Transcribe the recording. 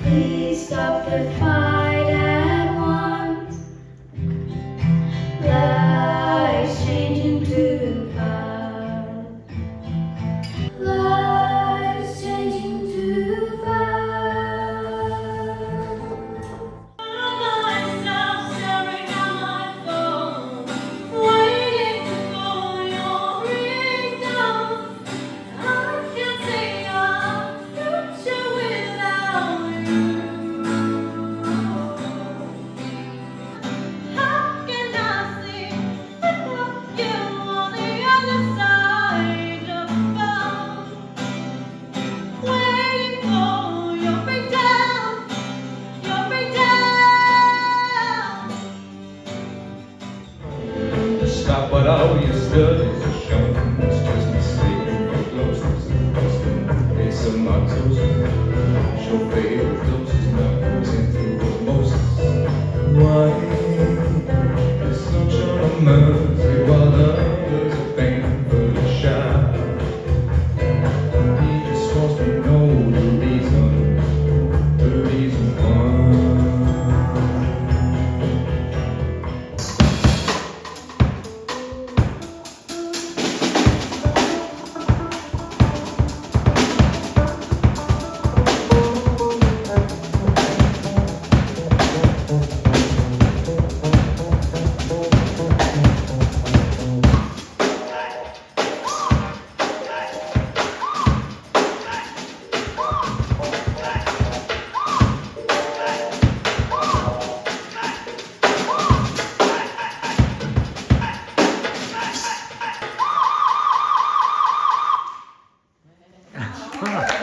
Please stop the fight at once. Life's changing too fast. Life's changing too fast. Myself staring at my phone, waiting for your ringtone. I can't see our future without you. How can I see without you on the other side of the phone? Waiting for your breakdown, your breakdown. Stop what all your studies are showing. It's just mistaken for closeness. It's a motto. Show favorite doses, not losing through osmosis. Why? It's such an mercy while others are painfully shy. He just wants to know the reason why. Huh.